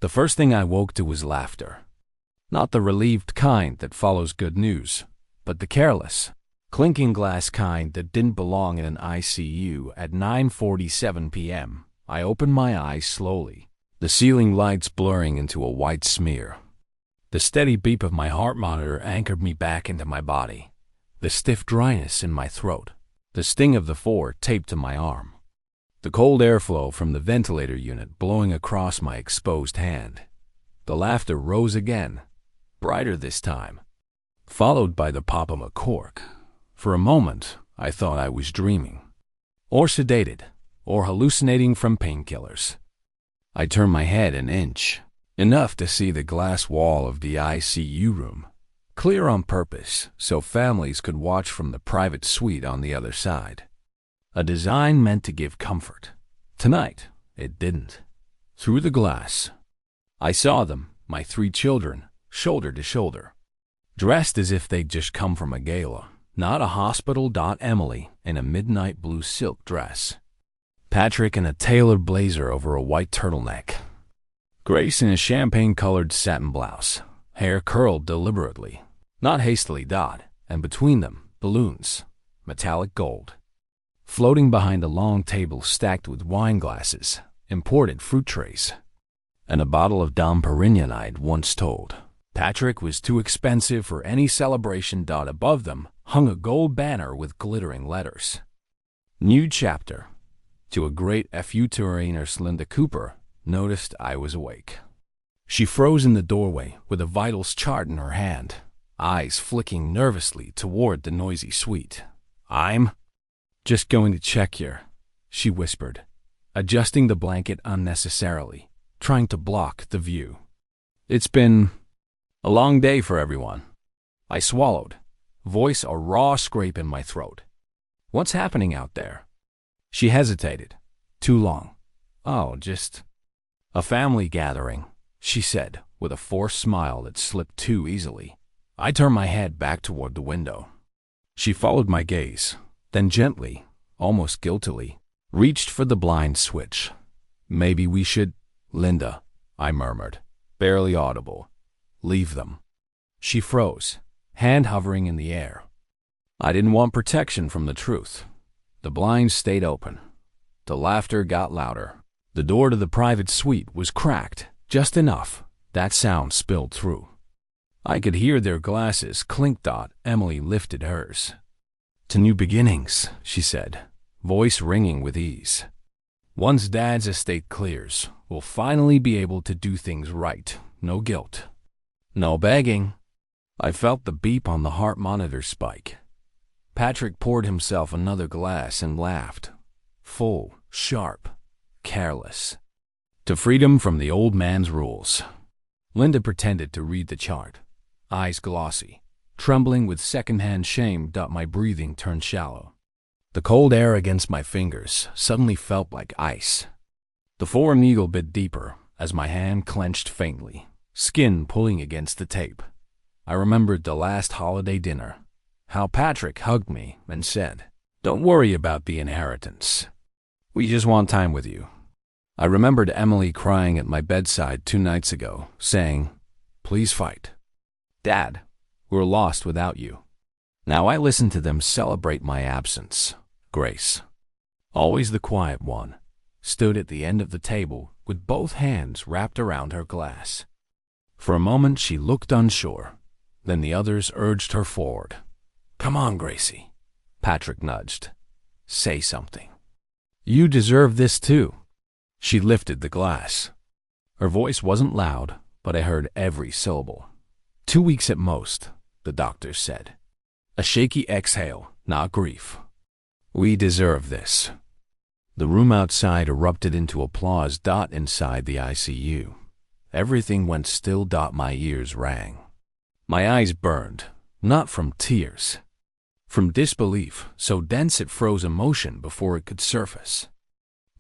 The first thing I woke to was laughter. Not the relieved kind that follows good news, but the careless, clinking glass kind that didn't belong in an ICU at 9:47 p.m. I opened my eyes slowly, the ceiling lights blurring into a white smear. The steady beep of my heart monitor anchored me back into my body, the stiff dryness in my throat, the sting of the 4 taped to my arm, the cold airflow from the ventilator unit blowing across my exposed hand. The laughter rose again, brighter this time, followed by the pop of a cork. For a moment, I thought I was dreaming, or sedated, or hallucinating from painkillers. I turned my head an inch, enough to see the glass wall of the ICU room, clear on purpose so families could watch from the private suite on the other side. A design meant to give comfort. Tonight, it didn't. Through the glass, I saw them, my 3 children, shoulder to shoulder, dressed as if they'd just come from a gala, not a hospital. Emily in a midnight blue silk dress, Patrick in a tailored blazer over a white turtleneck, Grace in a champagne-colored satin blouse, hair curled deliberately, not hastily. And between them, balloons, metallic gold, floating behind a long table stacked with wine glasses, imported fruit trays, and a bottle of Dom Perignon. I'd once told Patrick was too expensive for any celebration. Above them hung a gold banner with glittering letters. New chapter. To a great FU nurse, Linda Cooper noticed I was awake. She froze in the doorway with a vitals chart in her hand, eyes flicking nervously toward the noisy suite. "I'm just going to check here," she whispered, adjusting the blanket unnecessarily, trying to block the view. "It's been a long day for everyone." I swallowed, voice a raw scrape in my throat. "What's happening out there?" She hesitated. "Too long." "Oh, just a family gathering," she said, with a forced smile that slipped too easily. I turned my head back toward the window. She followed my gaze, then gently, almost guiltily, reached for the blind switch. "Maybe we should—" "Linda," I murmured, barely audible. "Leave them." She froze, hand hovering in the air. I didn't want protection from the truth. The blinds stayed open. The laughter got louder. The door to the private suite was cracked, just enough. That sound spilled through. I could hear their glasses clink. Emily lifted hers. "To new beginnings," she said, voice ringing with ease. "Once Dad's estate clears, we'll finally be able to do things right. No guilt. No begging." I felt the beep on the heart monitor spike. Patrick poured himself another glass and laughed. Full, sharp, careless. "To freedom from the old man's rules." Linda pretended to read the chart, eyes glossy, trembling with secondhand shame. My breathing turned shallow. The cold air against my fingers suddenly felt like ice. The foreign needle bit deeper as my hand clenched faintly, skin pulling against the tape. I remembered the last holiday dinner, how Patrick hugged me and said, "Don't worry about the inheritance. We just want time with you." I remembered Emily crying at my bedside 2 nights ago, saying, "Please fight. Dad, we're lost without you." Now I listened to them celebrate my absence. Grace, always the quiet one, stood at the end of the table with both hands wrapped around her glass. For a moment she looked unsure. Then the others urged her forward. "Come on, Gracie." Patrick nudged. "Say something. You deserve this too." She lifted the glass. Her voice wasn't loud, but I heard every syllable. 2 weeks at most, the doctors said. A shaky exhale, not grief. "We deserve this." The room outside erupted into applause. Inside the ICU, everything went still. My ears rang. My eyes burned, not from tears, from disbelief so dense it froze emotion before it could surface.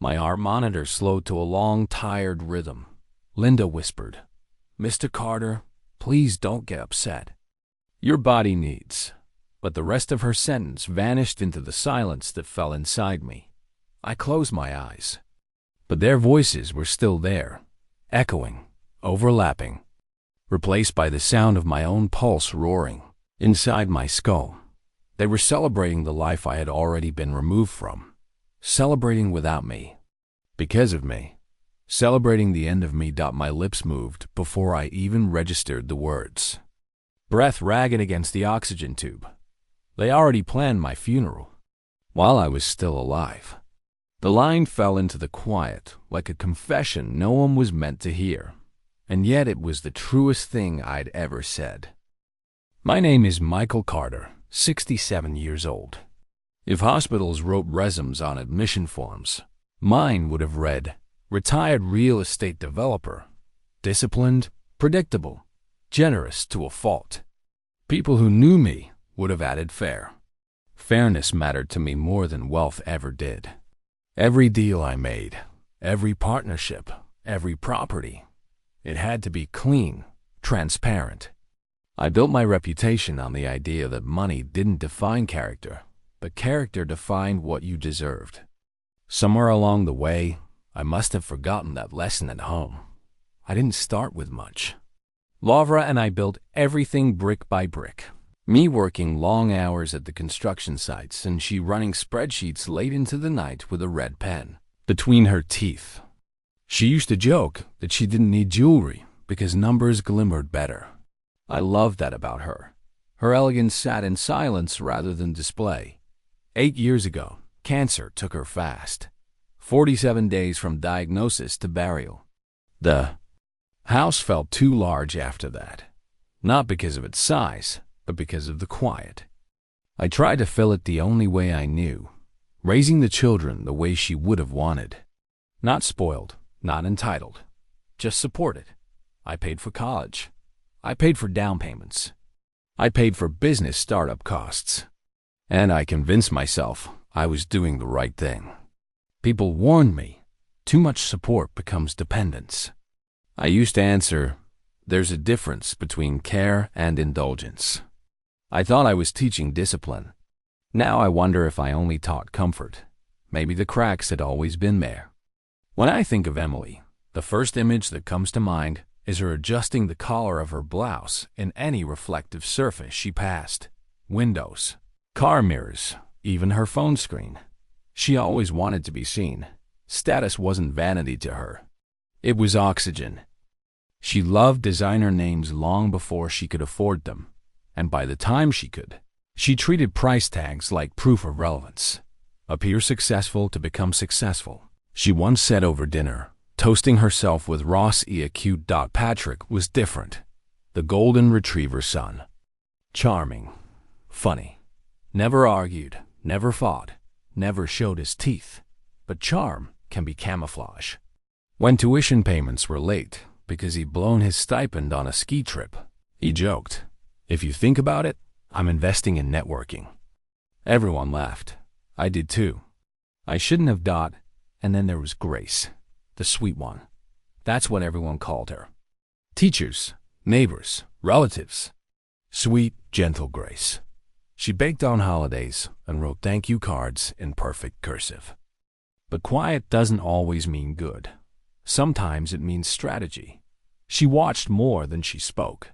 My heart monitor slowed to a long, tired rhythm. Linda whispered, "Mr. Carter, please don't get upset. Your body needs." But the rest of her sentence vanished into the silence that fell inside me. I closed my eyes. But their voices were still there, echoing, overlapping, replaced by the sound of my own pulse roaring inside my skull. They were celebrating the life I had already been removed from, celebrating without me, because of me, celebrating the end of me. My lips moved before I even registered the words. Breath ragged against the oxygen tube. They already planned my funeral, while I was still alive. The line fell into the quiet, like a confession no one was meant to hear, and yet it was the truest thing I'd ever said. My name is Michael Carter, 67 years old. If hospitals wrote resumes on admission forms, mine would have read, retired real estate developer, disciplined, predictable, generous to a fault. People who knew me would have added fair. Fairness mattered to me more than wealth ever did. Every deal I made, every partnership, every property, it had to be clean, transparent. I built my reputation on the idea that money didn't define character, but character defined what you deserved. Somewhere along the way, I must have forgotten that lesson at home. I didn't start with much. Laura and I built everything brick by brick. Me working long hours at the construction sites and she running spreadsheets late into the night with a red pen between her teeth. She used to joke that she didn't need jewelry because numbers glimmered better. I loved that about her. Her elegance sat in silence rather than display. 8 years ago, cancer took her fast. 47 days from diagnosis to burial. The house felt too large after that, not because of its size, but because of the quiet. I tried to fill it the only way I knew, raising the children the way she would have wanted. Not spoiled, not entitled, just supported. I paid for college. I paid for down payments. I paid for business startup costs. And I convinced myself I was doing the right thing. People warned me, too much support becomes dependence. I used to answer, there's a difference between care and indulgence. I thought I was teaching discipline. Now I wonder if I only taught comfort. Maybe the cracks had always been there. When I think of Emily, the first image that comes to mind is her adjusting the collar of her blouse in any reflective surface she passed. Windows, car mirrors, even her phone screen. She always wanted to be seen. Status wasn't vanity to her. It was oxygen. She loved designer names long before she could afford them. And by the time she could, she treated price tags like proof of relevance. Appear successful to become successful. She once said over dinner, toasting herself with Ross E. Acute. Patrick was different. The golden retriever son. Charming. Funny. Never argued. Never fought. Never showed his teeth. But charm can be camouflage. When tuition payments were late because he'd blown his stipend on a ski trip, he joked, if you think about it, I'm investing in networking. Everyone laughed. I did too. I shouldn't have. And then there was Grace, the sweet one. That's what everyone called her. Teachers, neighbors, relatives. Sweet, gentle Grace. She baked on holidays and wrote thank you cards in perfect cursive. But quiet doesn't always mean good. Sometimes it means strategy. She watched more than she spoke.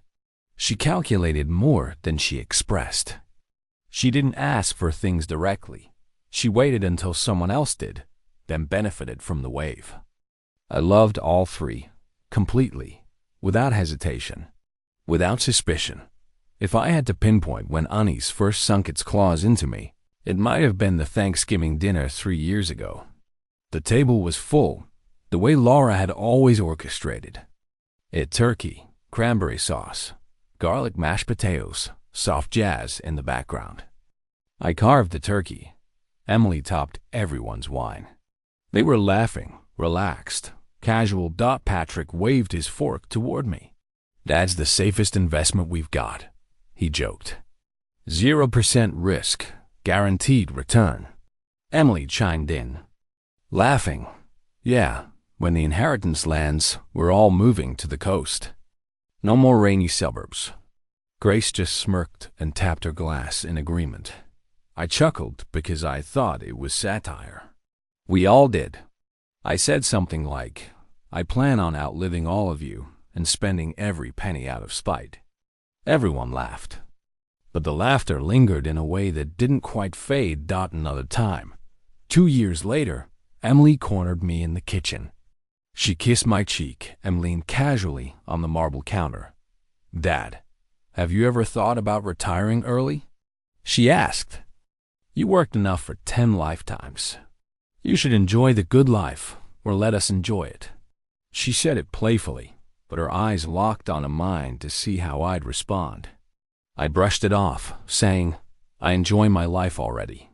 She calculated more than she expressed. She didn't ask for things directly. She waited until someone else did, then benefited from the wave. I loved all three, completely, without hesitation, without suspicion. If I had to pinpoint when unease first sunk its claws into me, it might have been the Thanksgiving dinner 3 years ago. The table was full, the way Laura had always orchestrated. It turkey, cranberry sauce, garlic mashed potatoes, soft jazz in the background. I carved the turkey. Emily topped everyone's wine. They were laughing, relaxed, casual. Patrick waved his fork toward me. That's the safest investment we've got, he joked. 0% risk, guaranteed return. Emily chimed in, laughing. Yeah, when the inheritance lands, we're all moving to the coast. No more rainy suburbs. Grace just smirked and tapped her glass in agreement. I chuckled because I thought it was satire. We all did. I said something like, I plan on outliving all of you, and spending every penny out of spite. Everyone laughed. But the laughter lingered in a way that didn't quite fade. Another time. 2 years later, Emily cornered me in the kitchen. She kissed my cheek and leaned casually on the marble counter. "Dad, have you ever thought about retiring early?" she asked. "You worked enough for 10 lifetimes. You should enjoy the good life, or let us enjoy it." She said it playfully, but her eyes locked onto mine to see how I'd respond. I brushed it off, saying, "I enjoy my life already."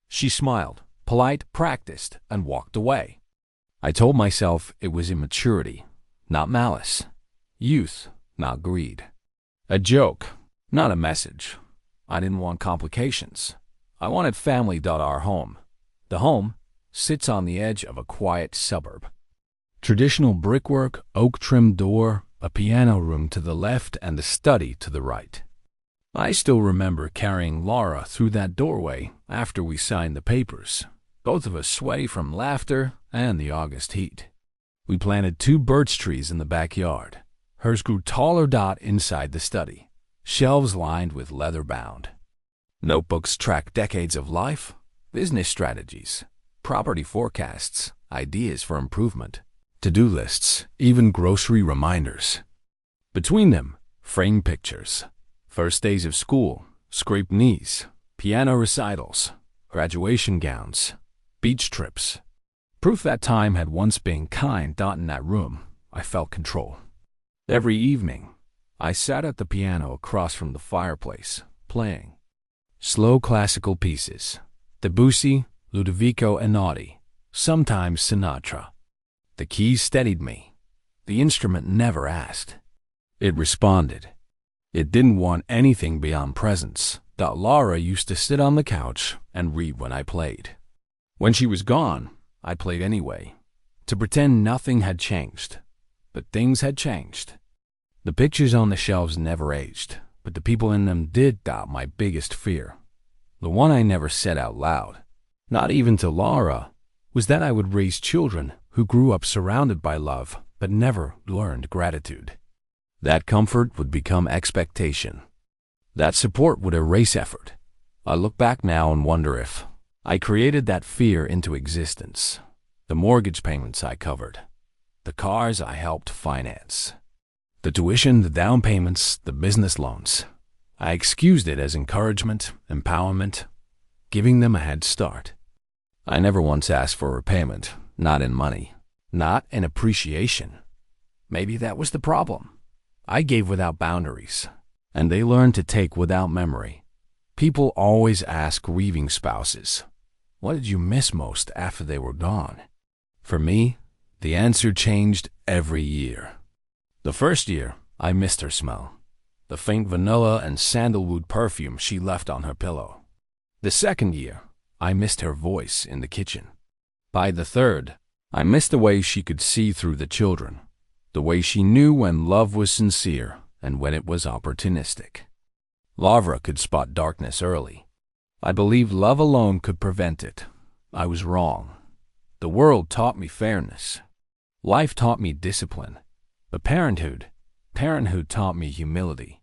She smiled, polite, practiced, and walked away. I told myself it was immaturity, not malice. Youth, not greed. A joke, not a message. I didn't want complications. I wanted family. Our home. The home sits on the edge of a quiet suburb. Traditional brickwork, oak-trimmed door, a piano room to the left and the study to the right. I still remember carrying Laura through that doorway after we signed the papers, both of us sweaty from laughter and the August heat. We planted 2 birch trees in the backyard. Hers grew taller. Inside the study, shelves lined with leather bound. Notebooks track decades of life, business strategies, property forecasts, ideas for improvement, to-do lists, even grocery reminders. Between them, framed pictures, first days of school, scraped knees, piano recitals, graduation gowns, beach trips. Proof that time had once been kind. In that room, I felt control. Every evening, I sat at the piano across from the fireplace, playing slow classical pieces, Debussy, Ludovico Einaudi, sometimes Sinatra. The keys steadied me. The instrument never asked. It responded. It didn't want anything beyond presence. Laura used to sit on the couch and read when I played. When she was gone, I played anyway, to pretend nothing had changed. But things had changed. The pictures on the shelves never aged, but the people in them did. My biggest fear, the one I never said out loud, not even to Laura, was that I would raise children who grew up surrounded by love but never learned gratitude. That comfort would become expectation. That support would erase effort. I look back now and wonder if I created that fear into existence. The mortgage payments I covered, the cars I helped finance, the tuition, the down payments, the business loans. I excused it as encouragement, empowerment, giving them a head start. I never once asked for repayment, not in money, not in appreciation. Maybe that was the problem. I gave without boundaries, and they learned to take without memory. People always ask grieving spouses, what did you miss most after they were gone? For me, the answer changed every year. The first year, I missed her smell, the faint vanilla and sandalwood perfume she left on her pillow. The second year, I missed her voice in the kitchen. By the third, I missed the way she could see through the children, the way she knew when love was sincere and when it was opportunistic. Laura could spot darkness early. I believed love alone could prevent it. I was wrong. The world taught me fairness. Life taught me discipline. But parenthood taught me humility.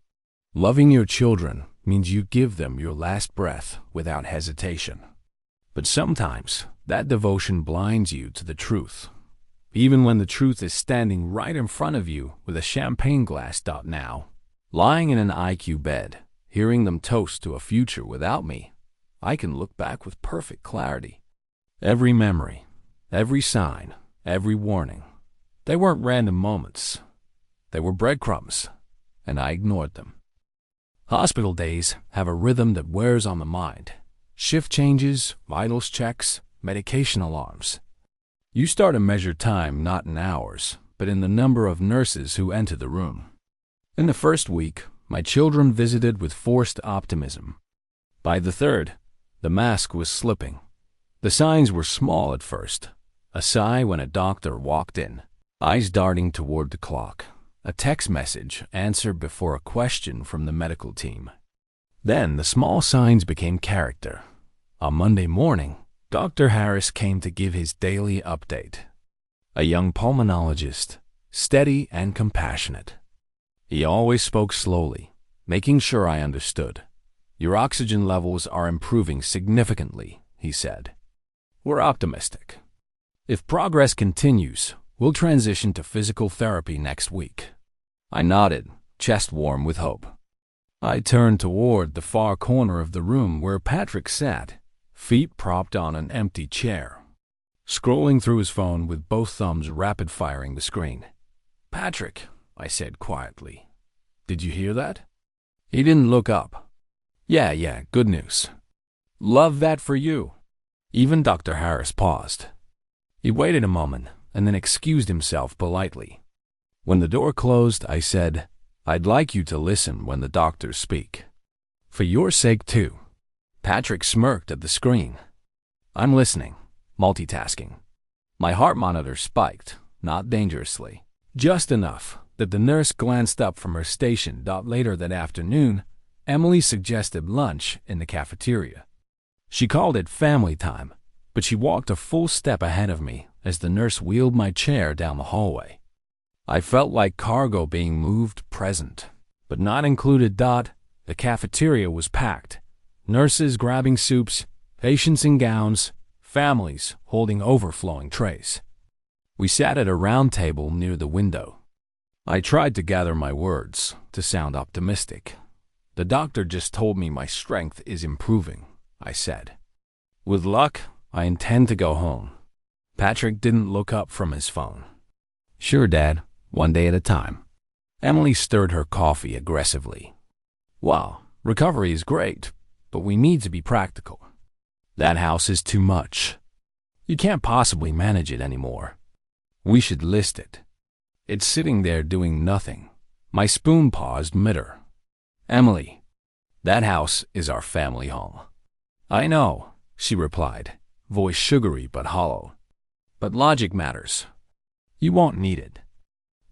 Loving your children means you give them your last breath without hesitation. But sometimes that devotion blinds you to the truth, even when the truth is standing right in front of you with a champagne glass. Now, lying in an ICU bed, hearing them toast to a future without me, I can look back with perfect clarity. Every memory, every sign, every warning, they weren't random moments. They were breadcrumbs, and I ignored them. Hospital days have a rhythm that wears on the mind. Shift changes, vitals checks, medication alarms. You start to measure time not in hours, but in the number of nurses who enter the room. In the first week, my children visited with forced optimism. By the third, the mask was slipping. The signs were small at first. A sigh when a doctor walked in, eyes darting toward the clock. A text message answered before a question from the medical team. Then the small signs became character. On Monday morning, Dr. Harris came to give his daily update. A young pulmonologist, steady and compassionate. He always spoke slowly, making sure I understood. Your oxygen levels are improving significantly, he said. We're optimistic. If progress continues, we'll transition to physical therapy next week. I nodded, chest warm with hope. I turned toward the far corner of the room where Patrick sat, feet propped on an empty chair, scrolling through his phone with both thumbs rapid-firing the screen. "Patrick," I said quietly, "did you hear that?" He didn't look up. Yeah, good news. Love that for you." Even Dr. Harris paused. He waited a moment and then excused himself politely. When the door closed, I said, "I'd like you to listen when the doctors speak. For your sake, too." Patrick smirked at the screen. "I'm listening," multitasking. My heart monitor spiked, not dangerously, just enough that the nurse glanced up from her station. Later that afternoon, Emily suggested lunch in the cafeteria. She called it family time, but she walked a full step ahead of me as the nurse wheeled my chair down the hallway. I felt like cargo being moved present, but not included. The cafeteria was packed. Nurses grabbing soups, patients in gowns, families holding overflowing trays. We sat at a round table near the window. I tried to gather my words to sound optimistic. "The doctor just told me my strength is improving," I said. "With luck, I intend to go home." Patrick didn't look up from his phone. "Sure, Dad, one day at a time." Emily stirred her coffee aggressively. "Wow, recovery is great, but we need to be practical. That house is too much. You can't possibly manage it anymore. We should list it. It's sitting there doing nothing." My spoon paused mid-er. "Emily, that house is our family home." "I know," she replied, voice sugary but hollow. "But logic matters. You won't need it.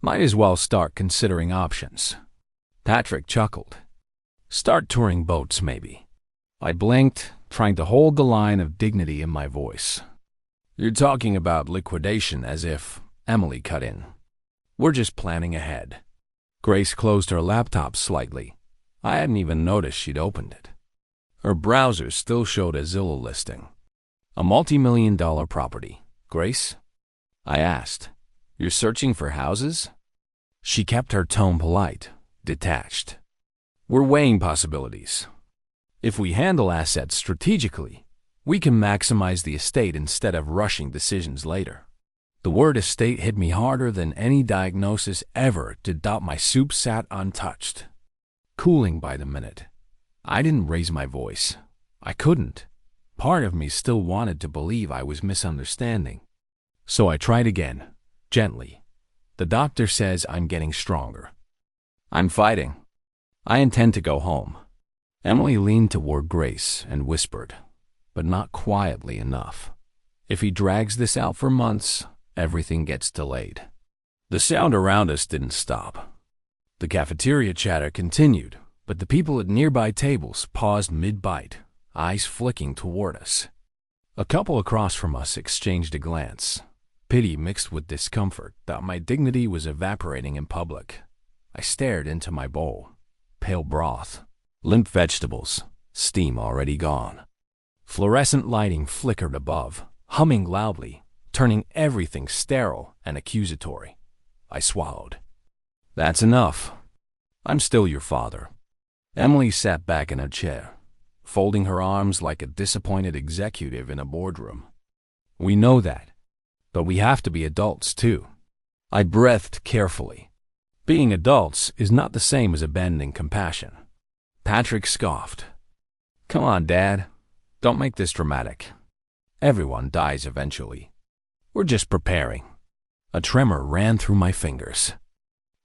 Might as well start considering options." Patrick chuckled. "Start touring boats, maybe." I blinked, trying to hold the line of dignity in my voice. "You're talking about liquidation as if," Emily cut in. "We're just planning ahead." Grace closed her laptop slightly. I hadn't even noticed she'd opened it. Her browser still showed a Zillow listing. "A multi-million-dollar property, Grace?" I asked. "You're searching for houses?" She kept her tone polite, detached. "We're weighing possibilities. If we handle assets strategically, we can maximize the estate instead of rushing decisions later." The word estate hit me harder than any diagnosis ever did. My soup sat untouched, cooling by the minute. I didn't raise my voice. I couldn't. Part of me still wanted to believe I was misunderstanding. So I tried again, gently. "The doctor says I'm getting stronger. I'm fighting. I intend to go home." Emily leaned toward Grace and whispered, but not quietly enough, "If he drags this out for months, everything gets delayed." The sound around us didn't stop. The cafeteria chatter continued, but the people at nearby tables paused mid-bite, eyes flicking toward us. A couple across from us exchanged a glance, pity mixed with discomfort that my dignity was evaporating in public. I stared into my bowl. Pale broth, limp vegetables, steam already gone. Fluorescent lighting flickered above, humming loudly, turning everything sterile and accusatory. I swallowed. "That's enough. I'm still your father." Emily sat back in her chair, folding her arms like a disappointed executive in a boardroom. "We know that, but we have to be adults too." I breathed carefully. Being adults is not the same as abandoning compassion. Patrick scoffed. "Come on, Dad. Don't make this dramatic. Everyone dies eventually. We're just preparing." A tremor ran through my fingers.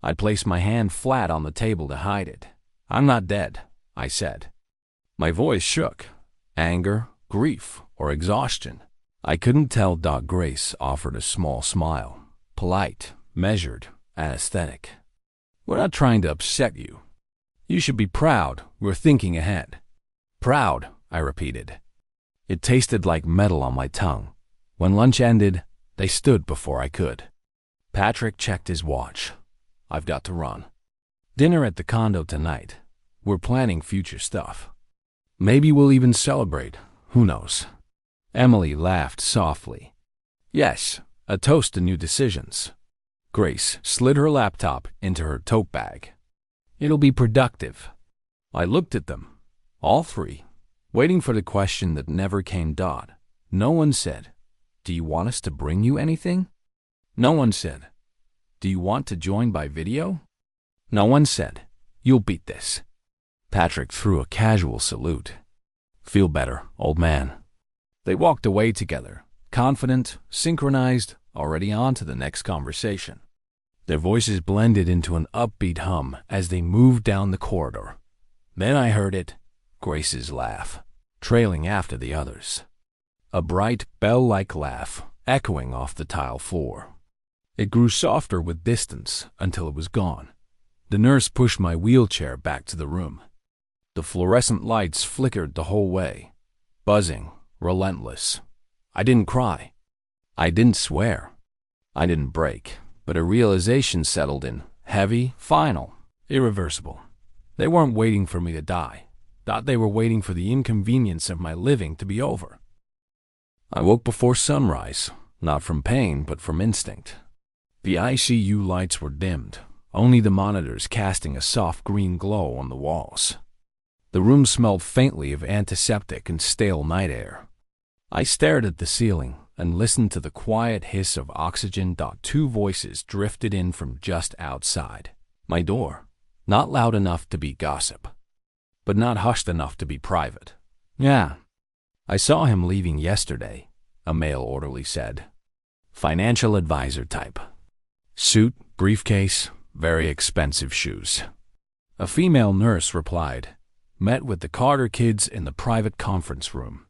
I placed my hand flat on the table to hide it. "I'm not dead," I said. My voice shook. Anger, grief, or exhaustion. I couldn't tell. Grace offered a small smile, polite, measured, aesthetic. "We're not trying to upset you. You should be proud we're thinking ahead." "Proud," I repeated. It tasted like metal on my tongue. When lunch ended, they stood before I could. Patrick checked his watch. I've got to run. Dinner at the condo tonight. We're planning future stuff. Maybe we'll even celebrate. Who knows? Emily laughed softly. Yes, a toast to new decisions. Grace slid her laptop into her tote bag. It'll be productive. I looked at them, all three, waiting for the question that never came. No one said, "Do you want us to bring you anything?" No one said, "Do you want to join by video?" No one said, "You'll beat this." Patrick threw a casual salute. Feel better, old man. They walked away together, confident, synchronized, already on to the next conversation. Their voices blended into an upbeat hum as they moved down the corridor. Then I heard it, Grace's laugh, trailing after the others. A bright, bell-like laugh, echoing off the tile floor. It grew softer with distance until it was gone. The nurse pushed my wheelchair back to the room. The fluorescent lights flickered the whole way, buzzing, relentless. I didn't cry. I didn't swear. I didn't break, but a realization settled in, heavy, final, irreversible. They weren't waiting for me to die. They were waiting for the inconvenience of my living to be over. I woke before sunrise, not from pain, but from instinct. The ICU lights were dimmed, only the monitors casting a soft green glow on the walls. The room smelled faintly of antiseptic and stale night air. I stared at the ceiling and listened to the quiet hiss of oxygen. Two voices drifted in from just outside my door, not loud enough to be gossip, but not hushed enough to be private. Yeah, I saw him leaving yesterday, a male orderly said. Financial advisor type. Suit, briefcase, very expensive shoes. A female nurse replied, met with the Carter kids in the private conference room.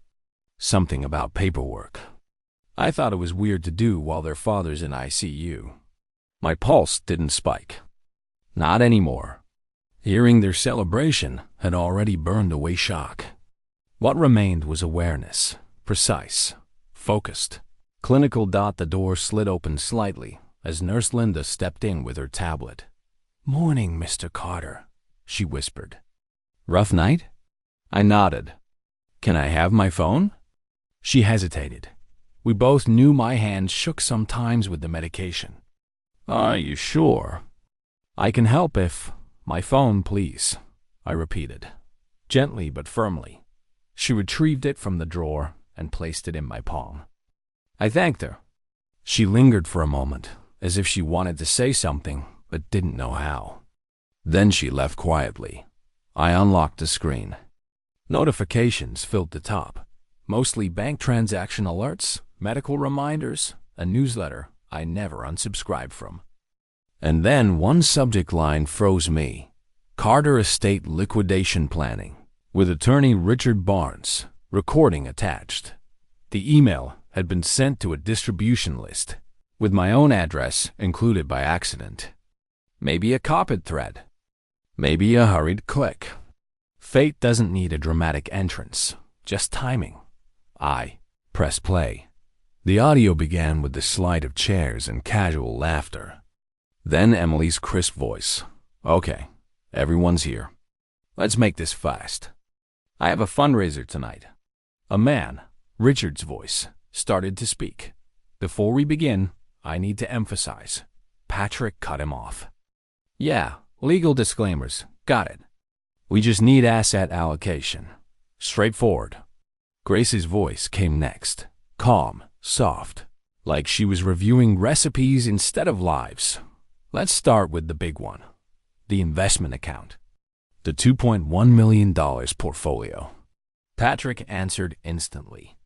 Something about paperwork. I thought it was weird to do while their father's in ICU. My pulse didn't spike. Not anymore. Hearing their celebration had already burned away shock. What remained was awareness, precise, focused, clinical. The door slid open slightly as Nurse Linda stepped in with her tablet. Morning, Mr. Carter, she whispered. Rough night? I nodded. Can I have my phone? She hesitated. We both knew my hands shook sometimes with the medication. Are you sure? I can help if... My phone, please, I repeated, gently but firmly. She retrieved it from the drawer and placed it in my palm. I thanked her. She lingered for a moment, as if she wanted to say something but didn't know how. Then she left quietly. I unlocked the screen. Notifications filled the top, mostly bank transaction alerts, medical reminders, a newsletter I never unsubscribed from. And then one subject line froze me. Carter Estate Liquidation Planning, with attorney Richard Barnes, recording attached. The email had been sent to a distribution list, with my own address included by accident. Maybe a copied thread. Maybe a hurried click. Fate doesn't need a dramatic entrance, just timing. I pressed play. The audio began with the slide of chairs and casual laughter. Then Emily's crisp voice. Okay, everyone's here. Let's make this fast. I have a fundraiser tonight. A man, Richard's voice, started to speak. Before we begin, I need to emphasize. Patrick cut him off. Yeah, legal disclaimers. Got it. We just need asset allocation. Straightforward. Grace's voice came next. Calm, soft, like she was reviewing recipes instead of lives. Let's start with the big one. The investment account. The $2.1 million portfolio. Patrick answered instantly.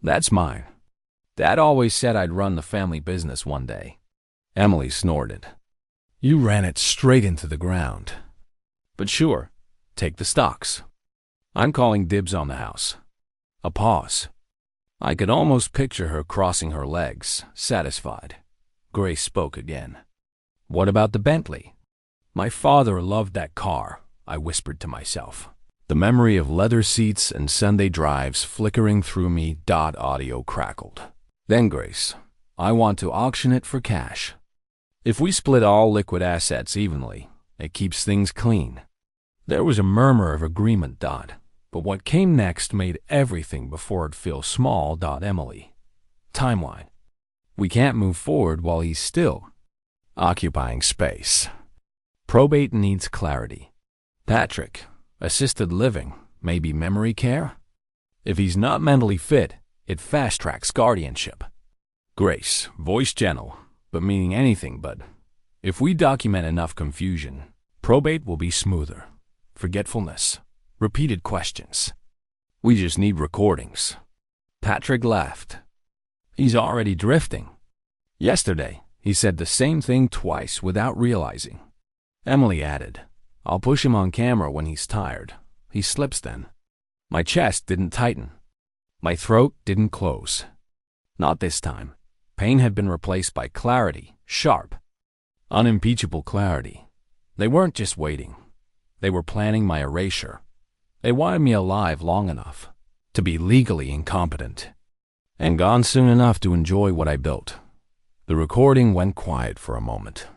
That's mine. Dad always said I'd run the family business one day. Emily snorted. You ran it straight into the ground. But sure, take the stocks. I'm calling dibs on the house. A pause. I could almost picture her crossing her legs, satisfied. Grace spoke again. What about the Bentley? My father loved that car, I whispered to myself. The memory of leather seats and Sunday drives flickering through me. Audio crackled. Then Grace, I want to auction it for cash. If we split all liquid assets evenly, it keeps things clean. There was a murmur of agreement. But what came next made everything before it feel small. Emily. Timeline. We can't move forward while he's still occupying space. Probate needs clarity. Patrick. Assisted living. Maybe memory care? If he's not mentally fit, it fast-tracks guardianship. Grace. Voice gentle, but meaning anything but. If we document enough confusion, probate will be smoother. Forgetfulness. Repeated questions. We just need recordings. Patrick laughed. He's already drifting. Yesterday, he said the same thing twice without realizing. Emily added, I'll push him on camera when he's tired. He slips then. My chest didn't tighten. My throat didn't close. Not this time. Pain had been replaced by clarity, sharp, unimpeachable clarity. They weren't just waiting. They were planning my erasure. They wanted me alive long enough to be legally incompetent and gone soon enough to enjoy what I built. The recording went quiet for a moment.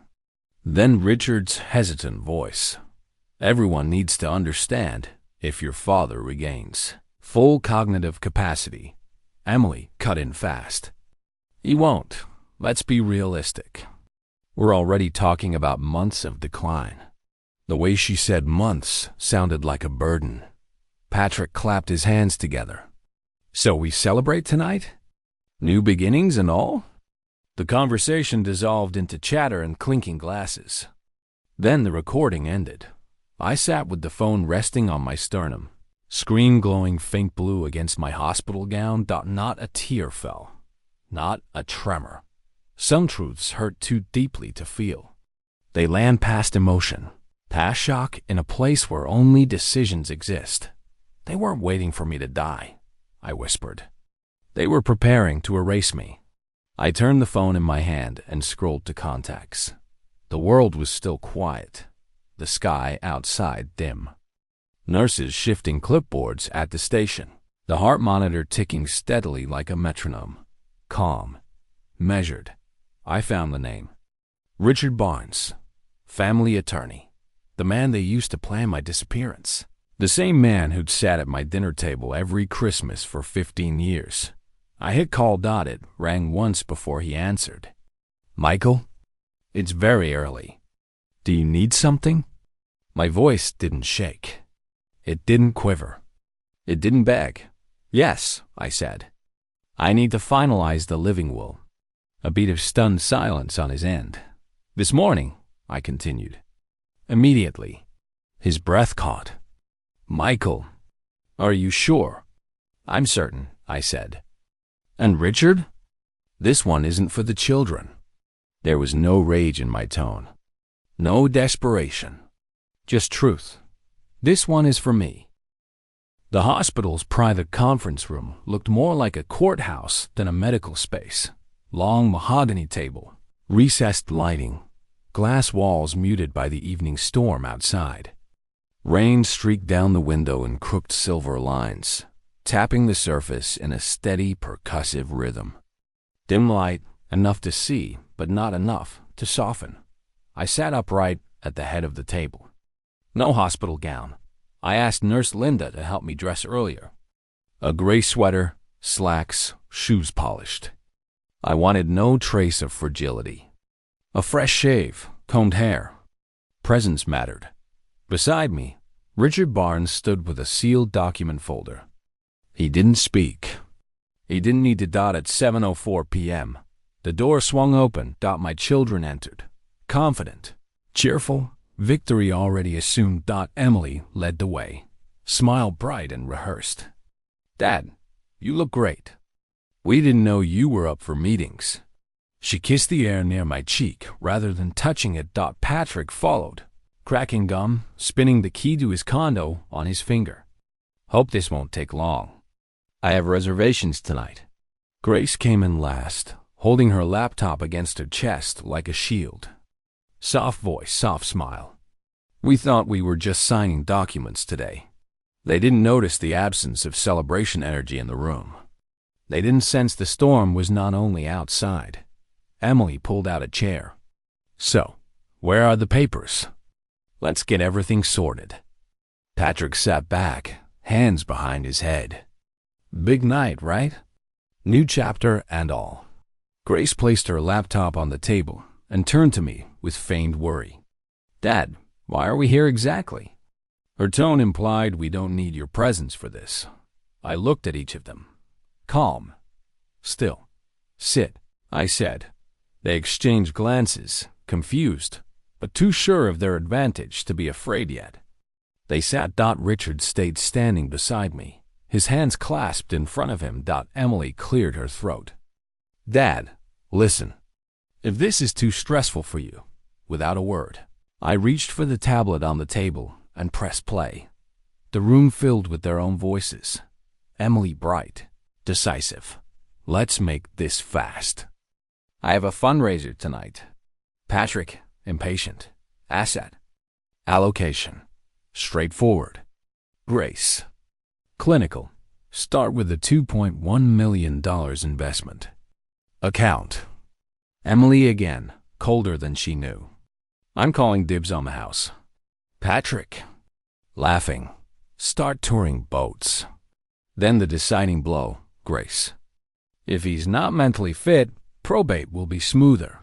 Then Richard's hesitant voice. Everyone needs to understand if your father regains full cognitive capacity. Emily cut in fast. He won't. Let's be realistic. We're already talking about months of decline. The way she said months sounded like a burden. Patrick clapped his hands together. So we celebrate tonight? New beginnings and all? The conversation dissolved into chatter and clinking glasses. Then the recording ended. I sat with the phone resting on my sternum, screen glowing faint blue against my hospital gown. Not a tear fell. Not a tremor. Some truths hurt too deeply to feel. They land past emotion, past shock, in a place where only decisions exist. They weren't waiting for me to die, I whispered. They were preparing to erase me. I turned the phone in my hand and scrolled to contacts. The world was still quiet. The sky outside dim. Nurses shifting clipboards at the station. The heart monitor ticking steadily like a metronome. Calm. Measured. I found the name. Richard Barnes. Family attorney. The man they used to plan my disappearance. The same man who'd sat at my dinner table every Christmas for 15 years. I hit call. It rang once before he answered. Michael? It's very early. Do you need something? My voice didn't shake. It didn't quiver. It didn't beg. Yes, I said. I need to finalize the living will. A beat of stunned silence on his end. This morning, I continued. Immediately, his breath caught. Michael, are you sure? I'm certain, I said. And Richard? This one isn't for the children. There was no rage in my tone. No desperation. Just truth. This one is for me. The hospital's private conference room looked more like a courthouse than a medical space. Long mahogany table, recessed lighting, glass walls muted by the evening storm outside. Rain streaked down the window in crooked silver lines, tapping the surface in a steady, percussive rhythm. Dim light, enough to see, but not enough to soften. I sat upright at the head of the table. No hospital gown. I asked Nurse Linda to help me dress earlier. A gray sweater, slacks, shoes polished. I wanted no trace of fragility. A fresh shave, combed hair. Presence mattered. Beside me, Richard Barnes stood with a sealed document folder. He didn't speak. He didn't need to. At 7:04 p.m., the door swung open. My children entered. Confident, cheerful, victory already assumed. Emily led the way, smile bright and rehearsed. Dad, you look great. We didn't know you were up for meetings. She kissed the air near my cheek rather than touching it. Patrick followed, cracking gum, spinning the key to his condo on his finger. Hope this won't take long. I have reservations tonight. Grace came in last, holding her laptop against her chest like a shield. Soft voice, soft smile. We thought we were just signing documents today. They didn't notice the absence of celebration energy in the room. They didn't sense the storm was not only outside. Emily pulled out a chair. So, where are the papers? Let's get everything sorted. Patrick sat back, hands behind his head. Big night, right? New chapter and all. Grace placed her laptop on the table and turned to me with feigned worry. Dad, why are we here exactly? Her tone implied we don't need your presence for this. I looked at each of them. Calm. Still. Sit, I said. They exchanged glances, confused, but too sure of their advantage to be afraid yet. They sat. Richard stayed standing beside me, his hands clasped in front of him. Emily cleared her throat. Dad, listen. If this is too stressful for you, without a word. I reached for the tablet on the table and pressed play. The room filled with their own voices. Emily bright, decisive. Let's make this fast. I have a fundraiser tonight. Patrick, impatient. Asset. Allocation. Straightforward. Grace. Clinical. Start with a $2.1 million investment. Account. Emily again, colder than she knew. I'm calling dibs on the house. Patrick. Laughing. Start touring boats. Then the deciding blow, Grace. If he's not mentally fit, probate will be smoother.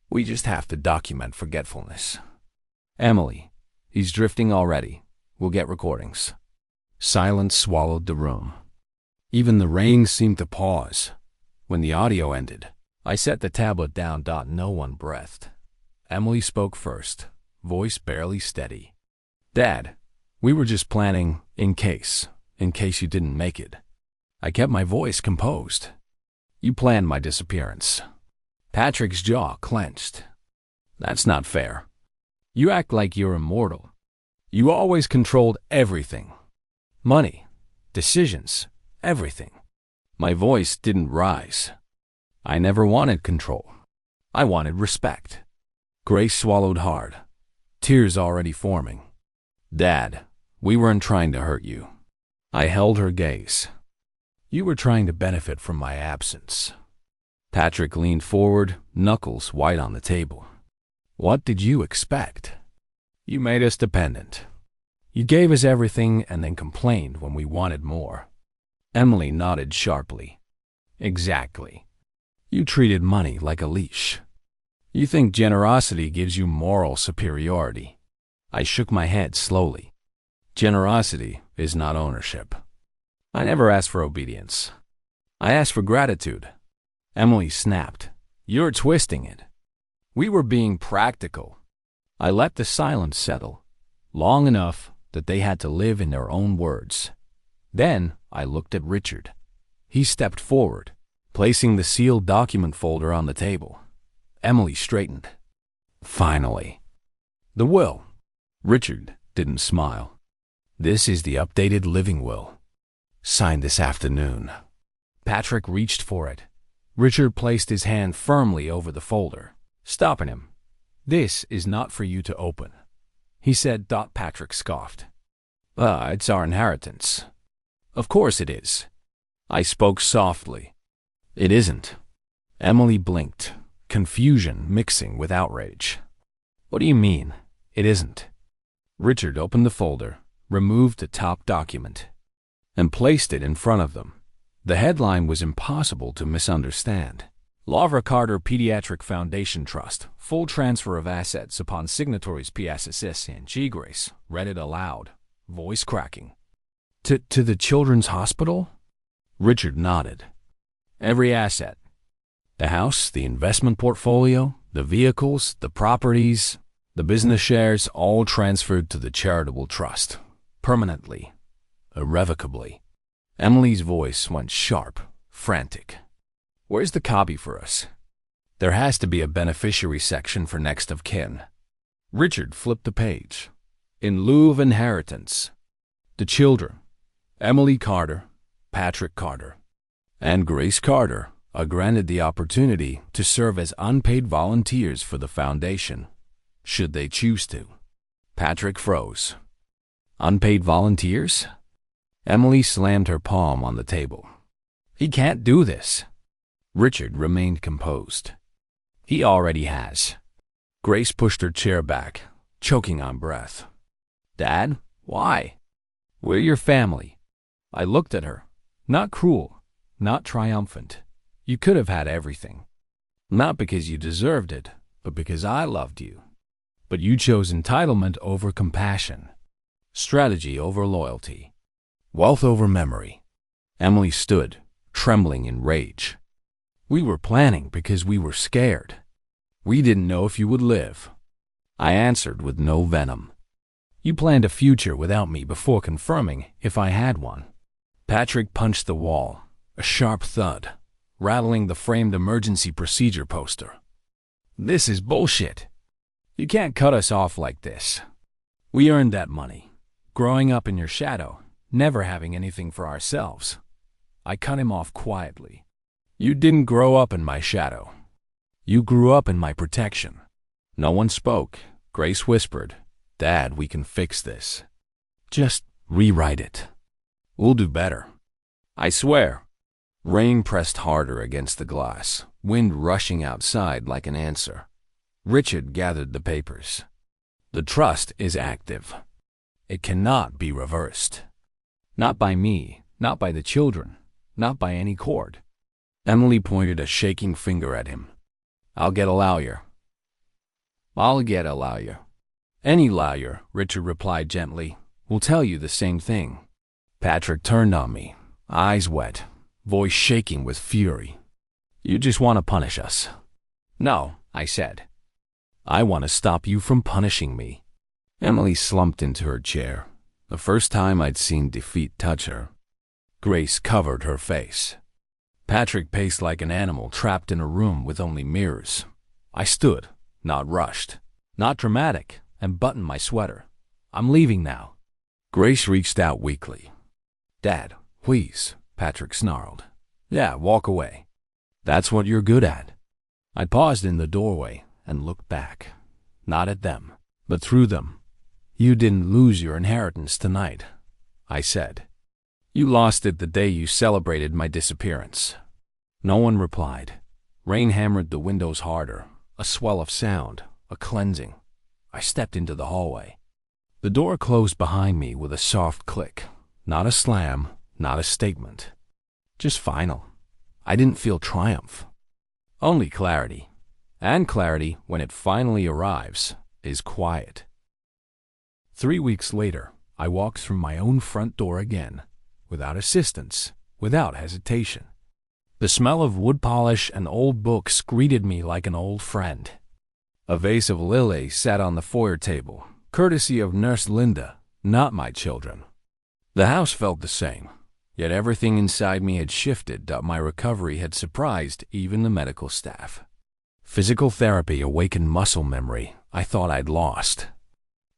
We just have to document forgetfulness. Emily. He's drifting already. We'll get recordings. Silence swallowed the room. Even the rain seemed to pause. When the audio ended, I set the tablet down. No one breathed. Emily spoke first, voice barely steady. Dad, we were just planning in case you didn't make it. I kept my voice composed. You planned my disappearance. Patrick's jaw clenched. That's not fair. You act like you're immortal. You always controlled everything. Money, decisions, everything. My voice didn't rise. I never wanted control. I wanted respect. Grace swallowed hard, tears already forming. Dad, we weren't trying to hurt you. I held her gaze. You were trying to benefit from my absence. Patrick leaned forward, knuckles white on the table. What did you expect? You made us dependent. You gave us everything and then complained when we wanted more. Emily nodded sharply. Exactly. You treated money like a leash. You think generosity gives you moral superiority. I shook my head slowly. Generosity is not ownership. I never asked for obedience. I asked for gratitude. Emily snapped. You're twisting it. We were being practical. I let the silence settle, long enough that they had to live in their own words. Then I looked at Richard. He stepped forward, placing the sealed document folder on the table. Emily straightened. Finally. The will. Richard didn't smile. This is the updated living will. Signed this afternoon. Patrick reached for it. Richard placed his hand firmly over the folder, stopping him. This is not for you to open, he said. Patrick scoffed. It's our inheritance. Of course it is. I spoke softly. It isn't. Emily blinked, confusion mixing with outrage. What do you mean, it isn't? Richard opened the folder, removed the top document, and placed it in front of them. The headline was impossible to misunderstand. Laura Carter Pediatric Foundation Trust, full transfer of assets upon signatories PSSS and G. Grace read it aloud, voice cracking. To the Children's Hospital? Richard nodded. Every asset. The house, the investment portfolio, the vehicles, the properties, the business shares, all transferred to the charitable trust. Permanently. Irrevocably. Emily's voice went sharp, frantic. Where's the copy for us? There has to be a beneficiary section for next of kin. Richard flipped the page. In lieu of inheritance. The children, Emily Carter, Patrick Carter, and Grace Carter, are granted the opportunity to serve as unpaid volunteers for the foundation, should they choose to. Patrick froze. Unpaid volunteers? Emily slammed her palm on the table. He can't do this. Richard remained composed. He already has. Grace pushed her chair back, choking on breath. Dad, why? We're your family. I looked at her. Not cruel, not triumphant. You could have had everything. Not because you deserved it, but because I loved you. But you chose entitlement over compassion, strategy over loyalty, wealth over memory. Emily stood, trembling in rage. We were planning because we were scared. We didn't know if you would live. I answered with no venom. You planned a future without me before confirming if I had one. Patrick punched the wall, a sharp thud, rattling the framed emergency procedure poster. This is bullshit. You can't cut us off like this. We earned that money, growing up in your shadow, never having anything for ourselves. I cut him off quietly. You didn't grow up in my shadow. You grew up in my protection. No one spoke. Grace whispered, Dad, we can fix this. Just rewrite it. We'll do better. I swear. Rain pressed harder against the glass, wind rushing outside like an answer. Richard gathered the papers. The trust is active. It cannot be reversed. Not by me, not by the children, not by any court. Emily pointed a shaking finger at him. I'll get a lawyer. I'll get a lawyer. Any lawyer, Richard replied gently, will tell you the same thing. Patrick turned on me, eyes wet, voice shaking with fury. You just want to punish us. No, I said. I want to stop you from punishing me. Emily slumped into her chair, the first time I'd seen defeat touch her. Grace covered her face. Patrick paced like an animal trapped in a room with only mirrors. I stood, not rushed, not dramatic, and buttoned my sweater. I'm leaving now. Grace reached out weakly. Dad, please, Patrick snarled. Yeah, walk away. That's what you're good at. I paused in the doorway and looked back, not at them, but through them. You didn't lose your inheritance tonight, I said. You lost it the day you celebrated my disappearance. No one replied. Rain hammered the windows harder, a swell of sound, a cleansing. I stepped into the hallway. The door closed behind me with a soft click. Not a slam, not a statement. Just final. I didn't feel triumph. Only clarity. And clarity, when it finally arrives, is quiet. 3 weeks later, I walked through my own front door again, without assistance, without hesitation. The smell of wood polish and old books greeted me like an old friend. A vase of lilies sat on the foyer table, courtesy of Nurse Linda, not my children. The house felt the same, yet everything inside me had shifted that my recovery had surprised even the medical staff. Physical therapy awakened muscle memory I thought I'd lost.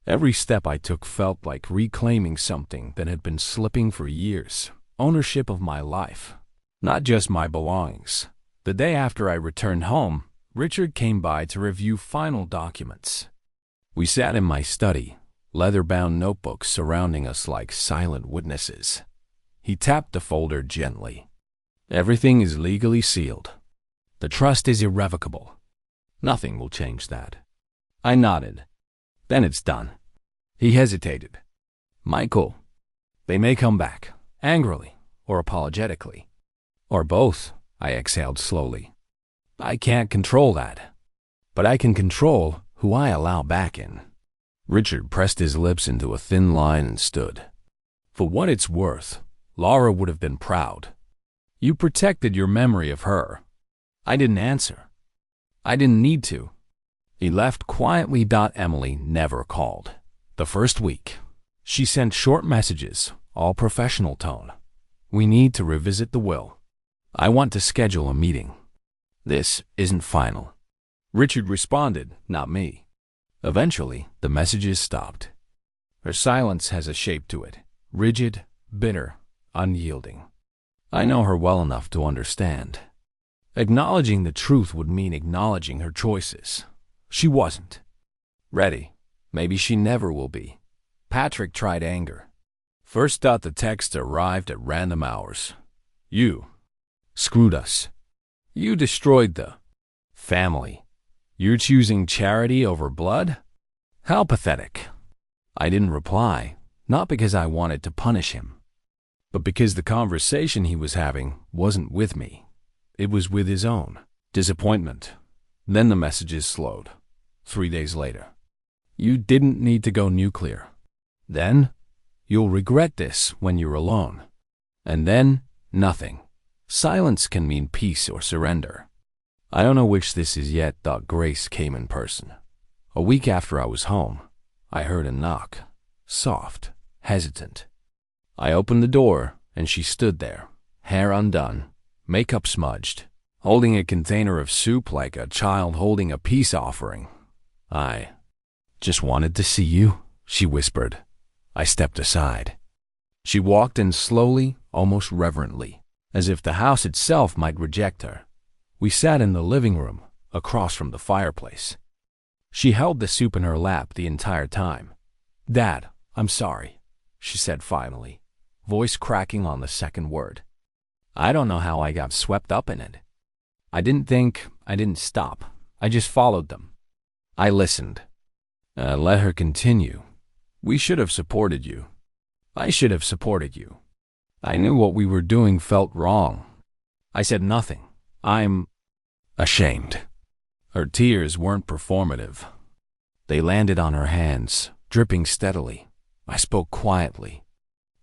Every step I took felt like reclaiming something that had been slipping for years, ownership of my life, not just my belongings. The day after I returned home, Richard came by to review final documents. We sat in my study, leather-bound notebooks surrounding us like silent witnesses. He tapped the folder gently. Everything is legally sealed. The trust is irrevocable. Nothing will change that. I nodded. Then it's done. He hesitated. Michael, they may come back, angrily or apologetically. Or both, I exhaled slowly. I can't control that. But I can control who I allow back in. Richard pressed his lips into a thin line and stood. For what it's worth, Laura would have been proud. You protected your memory of her. I didn't answer. I didn't need to. He left quietly. Emily never called. The first week, she sent short messages, all professional tone. We need to revisit the will. I want to schedule a meeting. This isn't final. Richard responded, not me. Eventually, the messages stopped. Her silence has a shape to it, rigid, bitter, unyielding. I know her well enough to understand. Acknowledging the truth would mean acknowledging her choices. She wasn't ready. Maybe she never will be. Patrick tried anger. First thought the text arrived at random hours. You screwed us. You destroyed the family. You're choosing charity over blood? How pathetic. I didn't reply, not because I wanted to punish him, but because the conversation he was having wasn't with me. It was with his own disappointment. Then the messages slowed. 3 days later. You didn't need to go nuclear. Then, you'll regret this when you're alone. And then, nothing. Silence can mean peace or surrender. I don't know which this is yet. Grace came in person. A week after I was home, I heard a knock. Soft, hesitant. I opened the door, and she stood there, hair undone, makeup smudged, holding a container of soup like a child holding a peace offering. I just wanted to see you, she whispered. I stepped aside. She walked in slowly, almost reverently, as if the house itself might reject her. We sat in the living room, across from the fireplace. She held the soup in her lap the entire time. Dad, I'm sorry, she said finally, voice cracking on the second word. I don't know how I got swept up in it. I didn't stop. I just followed them. I listened. Let her continue. We should have supported you. I should have supported you. I knew what we were doing felt wrong. I said nothing. I'm ashamed. Her tears weren't performative. They landed on her hands, dripping steadily. I spoke quietly.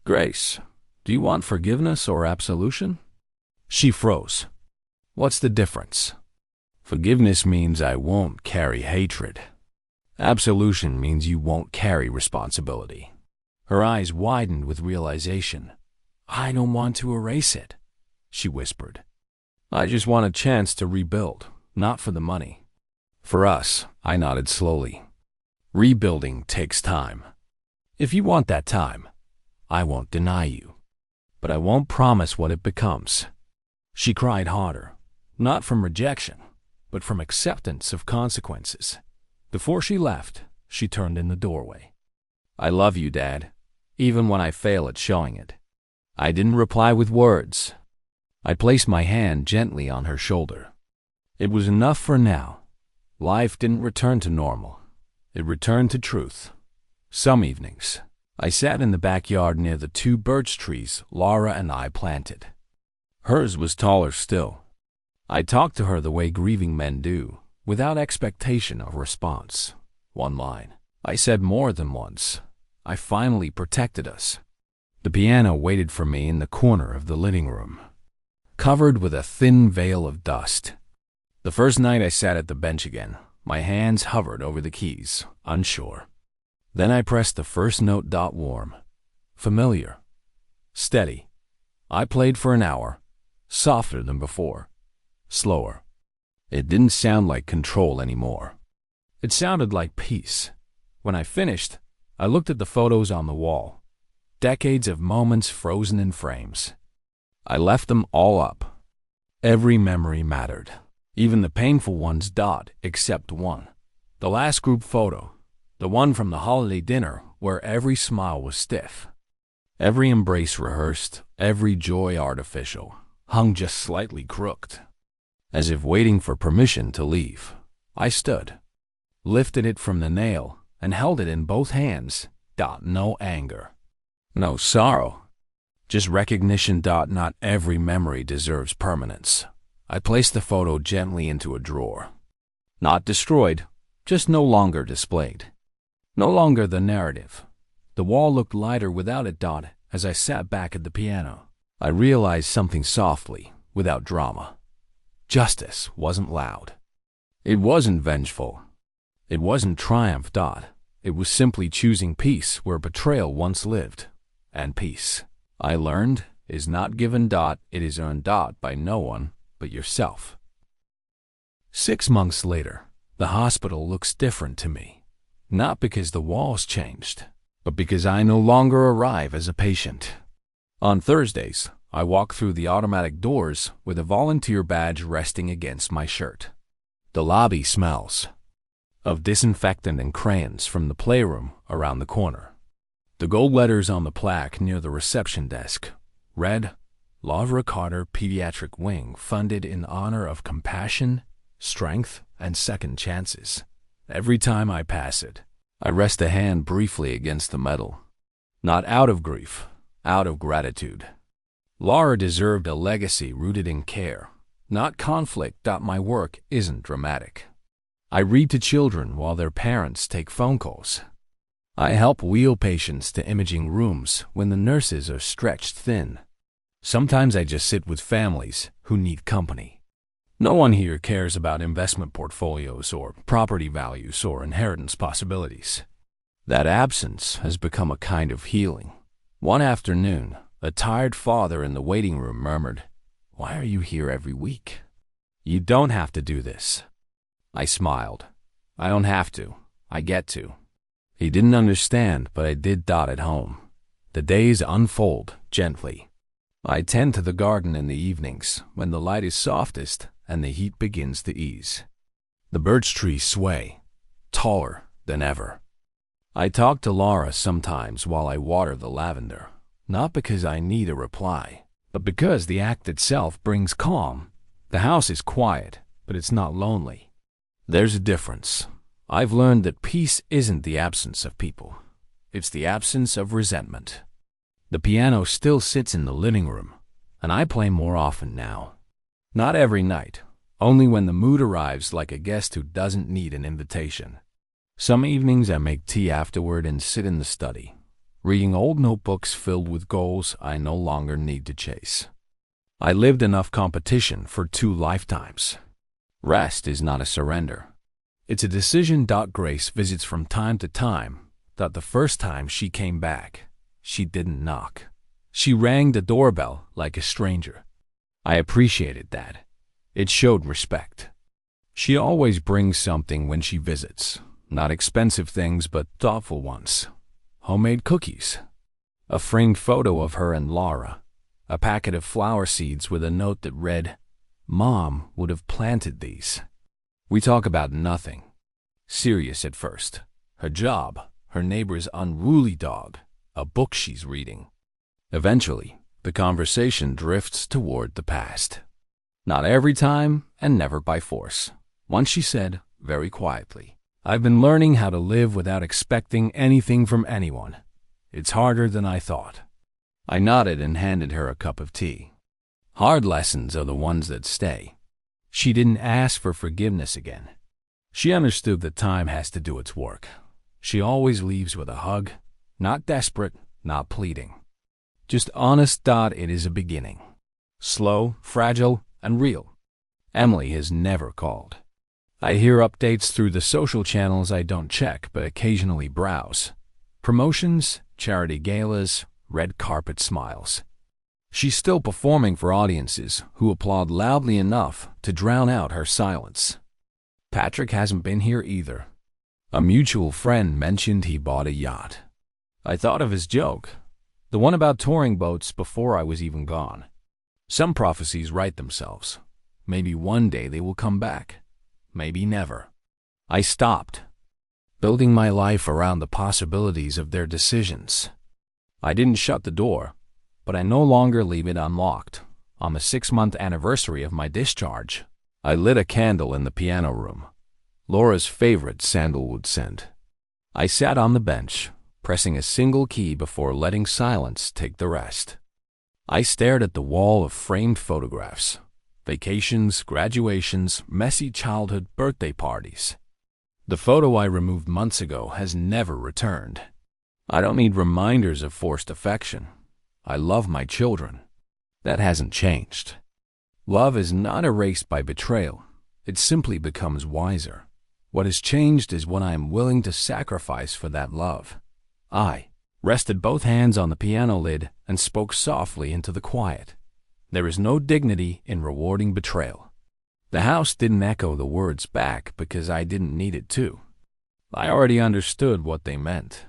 Grace, do you want forgiveness or absolution? She froze. What's the difference? Forgiveness means I won't carry hatred. Absolution means you won't carry responsibility. Her eyes widened with realization. I don't want to erase it, she whispered. I just want a chance to rebuild, not for the money. For us, I nodded slowly. Rebuilding takes time. If you want that time, I won't deny you. But I won't promise what it becomes. She cried harder, not from rejection, but from acceptance of consequences. Before she left, she turned in the doorway. I love you, Dad, even when I fail at showing it. I didn't reply with words. I placed my hand gently on her shoulder. It was enough for now. Life didn't return to normal. It returned to truth. Some evenings, I sat in the backyard near the 2 birch trees Laura and I planted. Hers was taller still. I talked to her the way grieving men do, without expectation of response. One line. I said more than once. I finally protected us. The piano waited for me in the corner of the living room, covered with a thin veil of dust. The first night I sat at the bench again, my hands hovered over the keys, unsure. Then I pressed the first note. Warm, familiar, steady. I played for an hour, softer than before, slower. It didn't sound like control anymore. It sounded like peace. When I finished, I looked at the photos on the wall. Decades of moments frozen in frames. I left them all up. Every memory mattered, even the painful ones. Except one. The last group photo, the one from the holiday dinner where every smile was stiff. Every embrace rehearsed, every joy artificial, hung just slightly crooked. As if waiting for permission to leave, I stood, lifted it from the nail, and held it in both hands. No anger. No sorrow. Just recognition. Not every memory deserves permanence. I placed the photo gently into a drawer. Not destroyed, just no longer displayed. No longer the narrative. The wall looked lighter without it. As I sat back at the piano, I realized something softly, without drama. Justice wasn't loud. It wasn't vengeful. It wasn't triumph. It was simply choosing peace where betrayal once lived. And peace, I learned, is not given. It is earned. By no one but yourself. 6 months later, the hospital looks different to me. Not because the walls changed, but because I no longer arrive as a patient. On Thursdays, I walk through the automatic doors with a volunteer badge resting against my shirt. The lobby smells of disinfectant and crayons from the playroom around the corner. The gold letters on the plaque near the reception desk read, Laura Carter Pediatric Wing, funded in honor of compassion, strength, and second chances. Every time I pass it, I rest a hand briefly against the metal. Not out of grief, out of gratitude. Laura deserved a legacy rooted in care, not conflict. My work isn't dramatic. I read to children while their parents take phone calls. I help wheel patients to imaging rooms when the nurses are stretched thin. Sometimes I just sit with families who need company. No one here cares about investment portfolios or property values or inheritance possibilities. That absence has become a kind of healing. One afternoon, a tired father in the waiting room murmured, "Why are you here every week? You don't have to do this." I smiled. I don't have to. I get to. He didn't understand, but I did. At home, the days unfold gently. I tend to the garden in the evenings when the light is softest and the heat begins to ease. The birch trees sway, taller than ever. I talk to Laura sometimes while I water the lavender, not because I need a reply, but because the act itself brings calm. The house is quiet, but it's not lonely. There's a difference. I've learned that peace isn't the absence of people. It's the absence of resentment. The piano still sits in the living room, and I play more often now. Not every night, only when the mood arrives, like a guest who doesn't need an invitation. Some evenings I make tea afterward and sit in the study, reading old notebooks filled with goals I no longer need to chase. I lived enough competition for 2 lifetimes. Rest is not a surrender. It's a decision. Grace visits from time to time. The first time she came back, she didn't knock. She rang the doorbell like a stranger. I appreciated that. It showed respect. She always brings something when she visits. Not expensive things, but thoughtful ones. Homemade cookies. A framed photo of her and Laura. A packet of flower seeds with a note that read, "Mom would have planted these." We talk about nothing. Serious at first. Her job, her neighbor's unruly dog, a book she's reading. Eventually, the conversation drifts toward the past. Not every time, and never by force. Once she said, very quietly, "I've been learning how to live without expecting anything from anyone. It's harder than I thought." I nodded and handed her a cup of tea. Hard lessons are the ones that stay. She didn't ask for forgiveness again. She understood that time has to do its work. She always leaves with a hug, not desperate, not pleading. Just honest. It is a beginning. Slow, fragile, and real. Emily has never called. I hear updates through the social channels I don't check but occasionally browse. Promotions, charity galas, red carpet smiles. She's still performing for audiences who applaud loudly enough to drown out her silence. Patrick hasn't been here either. A mutual friend mentioned he bought a yacht. I thought of his joke, the one about touring boats, before I was even gone. Some prophecies write themselves. Maybe one day they will come back. Maybe never. I stopped, building my life around the possibilities of their decisions. I didn't shut the door, but I no longer leave it unlocked. On the 6-month anniversary of my discharge, I lit a candle in the piano room, Laura's favorite sandalwood scent. I sat on the bench, pressing a single key before letting silence take the rest. I stared at the wall of framed photographs, vacations, graduations, messy childhood birthday parties. The photo I removed months ago has never returned. I don't need reminders of forced affection. I love my children. That hasn't changed. Love is not erased by betrayal. It simply becomes wiser. What has changed is what I am willing to sacrifice for that love. I rested both hands on the piano lid and spoke softly into the quiet. There is no dignity in rewarding betrayal. The house didn't echo the words back because I didn't need it to. I already understood what they meant.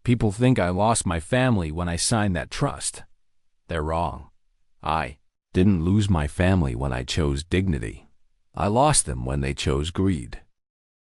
People think I lost my family when I signed that trust. They're wrong. I didn't lose my family when I chose dignity. I lost them when they chose greed.